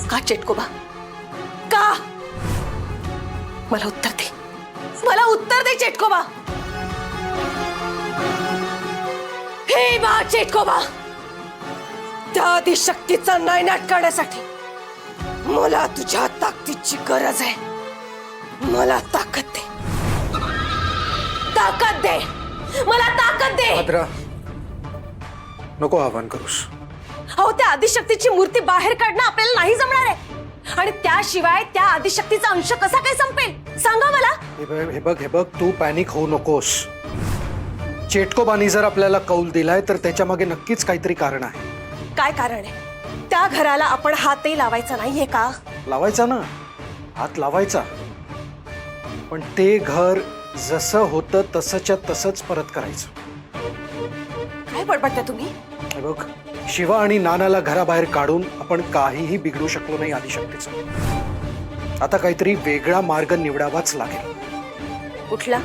का चेटकोबा, का? मला उत्तर दे, मला उत्तर दे चेटकोबा. हे बा चेटकोबा, त्या आदिशक्तीचा नायनाट करण्यासाठी मला तुझ्या ताकदीची गरज आहे. मला ताकद दे, ताकद दे, मला ताकद दे. भद्रा, नको आव्हान करूस. अहो, त्या आदिशक्तीची मूर्ती बाहेर काढणं आपल्याला नाही जमणार आहे. आणि त्याशिवाय त्या आदिशक्तीचा अंश कसा काय संपेल सांगा मला. हे बघ, तू पॅनिक होऊ नकोस. चेटकोबानी जर आपल्याला कौल दिलाय तर त्याच्या मागे नक्कीच काहीतरी कारण आहे. काय कारण आहे? त्या घराला आपण हातही लावायचा नाहीये का? लावायचा ना, हात लावायचा, पण ते घर जसं होतं तसंच्या तसंच परत करायचं. काय बडबडता तुम्ही? हे बघ, शिवा आणि नानाला घराबाहेर काढून आपण काहीही बिघडू शकलो नाही आदिशक्तीचं. आता काहीतरी वेगळा मार्ग निवडावाच लागेल. कुठला?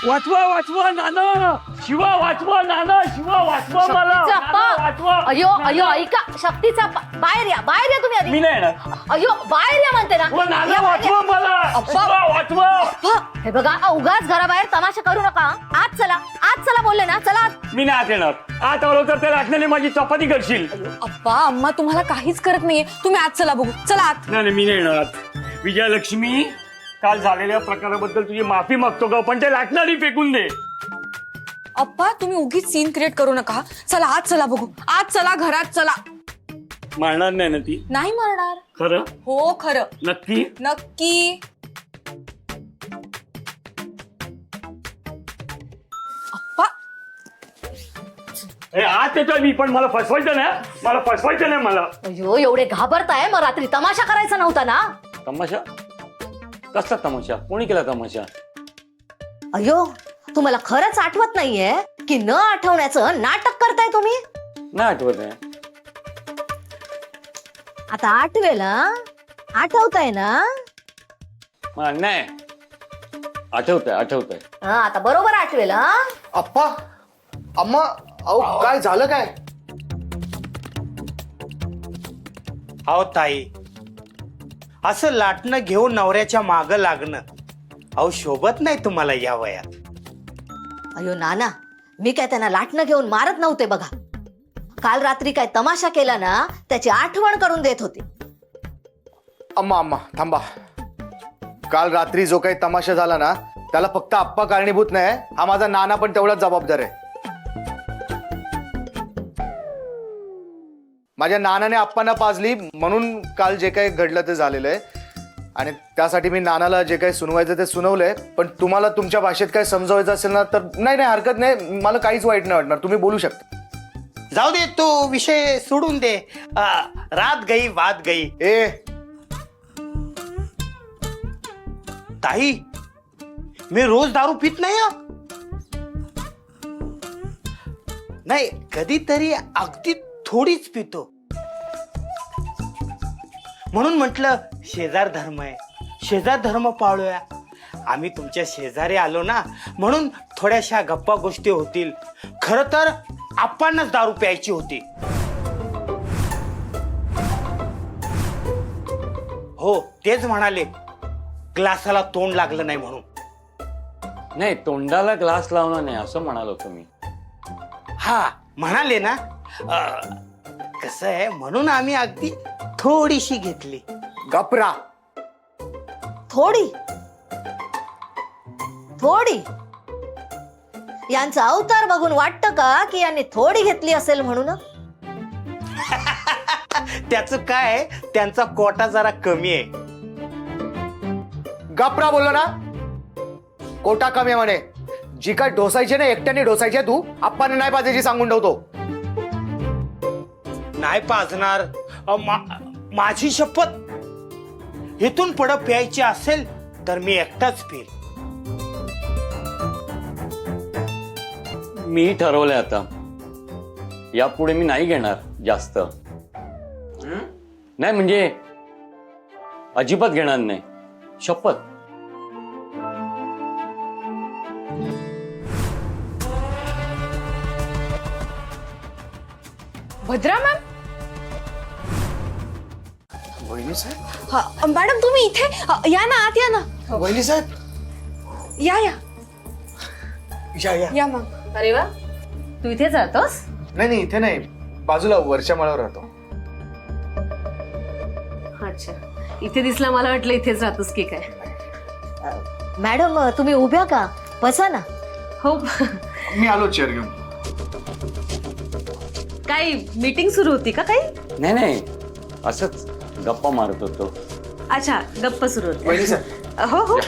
वाचवा वाचवा नाना, शिवा वाचवा नाना, शिवा वाचवा मला, नाना वाचवा. अयो अयो ऐका, शक्तीचा बाहेर या, बाहेर या तुम्ही आधी. मी नाही येणार. अयो बाहेर या म्हणते ना. ओ नाना या, बाहेर वाचवा या. मला, शिवा वाचवा. हे बघा, उगाच घराबाहेर तमाशा करू नका. आत चला, आत चला बोलले ना, चला आत. मी नाही आत येणार. आत आलो तर त्या लाटण्याने माझी चपाती करशील. अप्पा अम्मा तुम्हाला काहीच करत नाहीये, तुम्ही आत चला बघू. चला आत. नाही मी नाही येणार आत. विजयलक्ष्मी, काल झालेल्या प्रकाराबद्दल तुझी माफी मागतो ग, पण ते लाटणारी फेकून दे. अप्पा तुम्ही उगीच सीन क्रिएट करू नका. चला आत चला बघू. आत चला, घरात चला. मारणार नाही ना ती? नाही मारणार. खरं? हो खरं. नक्की? नक्की. अप्पा आत येतोय मी, पण मला फसवायचं नाही, मला फसवायचं नाही मला. अयो एवढे घाबरताय, मग रात्री तमाशा करायचा नव्हता ना? तमाशा? कसला तमाशा? कोणी केला तमाशा? अयो तुम्हाला खरंच आठवत नाहीये की न आठवण्याचं नाटक करताय तुम्ही? नाही आठवत आहे. आता आठवेल ना? आठवताय ना? नाही आठवतंय, आठवतंय. हा, आता बरोबर आठवेल. हा अप्पा, अम्मा, अहो काय झालं काय? अहो ताई, असं लाटणं घेऊन नवऱ्याच्या मागं लागणं अहो शोभत नाही तुम्हाला या वयात. अयो नाना, मी काय त्यांना लाटणं घेऊन मारत नव्हते बघा. काल रात्री काय तमाशा केला ना, त्याची आठवण करून देत होते. अम्मा अम्मा थांबा. काल रात्री जो काही तमाशा झाला ना, त्याला फक्त आप्पा कारणीभूत नाही, हा माझा नाना पण तेवढाच जबाबदार आहे. माझ्या नानाने आप्पांना पाजली म्हणून काल जे काही घडलं ते झालेलं आहे. आणि त्यासाठी मी नानाला जे काही सुनवायचं ते सुनवलंय. पण तुम्हाला तुमच्या भाषेत काही समजावायचं असेल ना तर नाही नाही हरकत नाही, मला काहीच वाईट नाही वाटणार, तुम्ही बोलू शकता. जाऊ दे, तो विषय सोडून दे. रात गई बात गई. ए ताई, मी रोज दारू पित नाही हा. नाही, कधीतरी अगदी थोडीच पितो. म्हणून म्हटलं शेजार धर्म आहे, शेजार धर्म पाळूया. आम्ही तुमच्या शेजारी आलो ना, म्हणून थोड्याशा गप्पा गोष्टी होतील. खरं तर आपणच दारू प्यायची होती. हो, तेच म्हणाले ग्लासाला तोंड लागलं नाही म्हणून. नाही, तोंडाला ग्लास लावणं नाही असं म्हणालो तुम्ही. हा म्हणाले ना. कसं आहे, म्हणून आम्ही अगदी थोडीशी घेतली. गपरा. थोडी थोडी यांचा अवतार बघून वाटतं का की यांनी थोडी घेतली असेल म्हणून? त्याचं काय, त्यांचा कोटा जरा कमी आहे. गपरा बोललो ना, कोटा कमी आहे म्हणे. जी काय ढोसायची ना एकट्याने ढोसायची तू, आप्पाने नाही पाजायची सांगून ठेवतो. नाही पाजणार. माझी शपथ, इथून पुढे प्यायची असेल तर मी एकटाच पिईल. मी ठरवलंय आता, यापुढे मी नाही घेणार जास्त. नाही म्हणजे अजिबात घेणार नाही, शपथ. भद्रा मॅम. वहिनी साहेब, मॅडम तुम्ही इथे या ना, आत या ना. वहिनी साहेब, या या या या. या मॅम. अरे वा, तू इथे जातोस? नाही इथे नाही, बाजूला वरच्या माळावर राहतो. अच्छा, इथे दिसला, मला वाटलं इथेच राहतोस की काय. मॅडम तुम्ही उभ्या का? बसा ना. हो. मी आलो चेअर घेऊन. काही मीटिंग सुरू होती का काही? नाही असंच गप्पा मारत होतो. अच्छा, गप्पा सुरू होती. वहिनी साहेब, हो हो.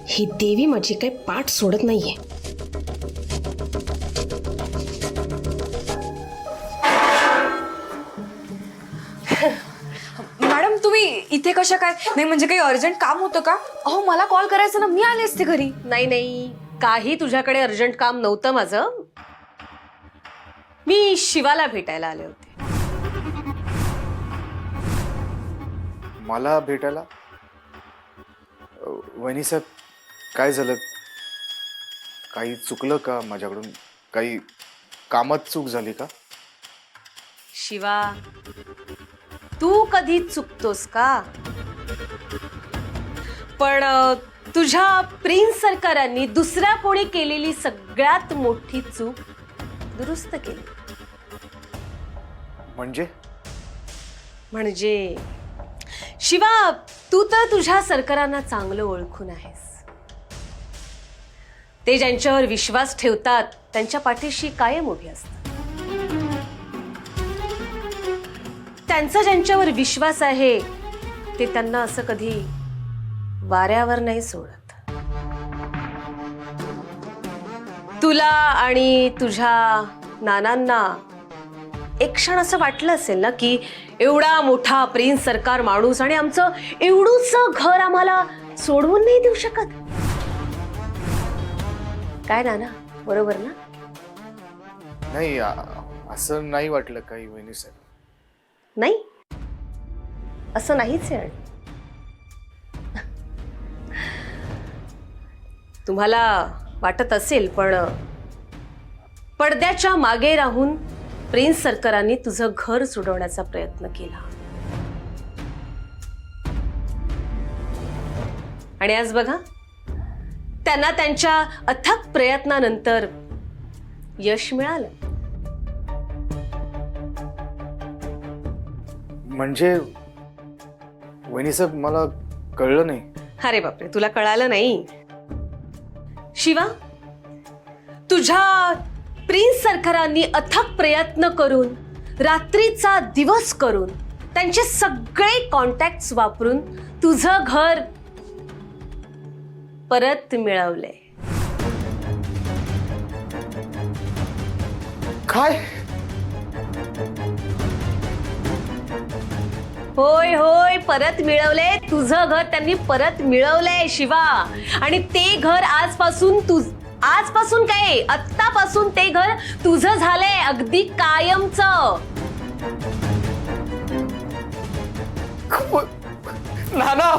ही देवी माझी काही पाठ सोडत नाहीये. मॅडम तुम्ही इथे कशा काय? नाही म्हणजे काही अर्जंट काम होतं का? अहो मला कॉल करायचं ना, मी आले असते घरी. नाही, काही तुझ्याकडे अर्जंट काम नव्हतं माझं. मी शिवाला भेटायला आले होते. मला भेटायला? वहिनी साहेब, काय झालं? काही चुकलं का माझ्याकडून? काही कामात चूक झाली का? शिवा, तू कधी चुकतोस का? पण तुझ्या प्रिन्स सरकारांनी दुसऱ्या कोणी केलेली सगळ्यात मोठी चूक दुरुस्त केली. म्हणजे शिवा, तू तर तुझ्या सरकारांना चांगलं ओळखून आहेस. ते ज्यांच्यावर विश्वास ठेवतात त्यांच्या पाठीशी कायम उभी असतात. त्यांचा ज्यांच्यावर विश्वास आहे ते त्यांना असं कधी वाऱ्यावर नाही सोडत. तुला आणि तुझ्या नानांना एक क्षण असं वाटलं असेल ना की एवढा मोठा प्रिन्स सरकार माणूस आणि आमचं एवढूच घर आम्हाला सोडवून नाही देऊ शकत. काय नाना, बरोबर ना? नाही, असं नाही वाटलं काही वहिनी साहेब. नाही, असं नाहीच आहे. तुम्हाला वाटत असेल, पण पडद्याच्या मागे राहून प्रिन्स सरकारांनी तुझं घर सोडवण्याचा प्रयत्न केला. आणि आज बघा, त्यांना त्यांच्या अथक प्रयत्नानंतर यश मिळालं. म्हणजे वहिनी साहेब, मला कळलं नाही. अरे बापरे, तुला कळालं नाही? शिवा, तुझ्या प्रिन्स सरकारांनी अथक प्रयत्न करून, रात्रीचा दिवस करून, त्यांचे सगळे कॉन्टॅक्ट्स वापरून तुझं घर परत मिळवले. काय? होय होय, परत मिळवले. तुझं घर त्यांनी परत मिळवलंय शिवा. आणि ते घर आजपासून काय, आत्तापासून ते घर तुझं झालंय, अगदी कायमचं. नाना,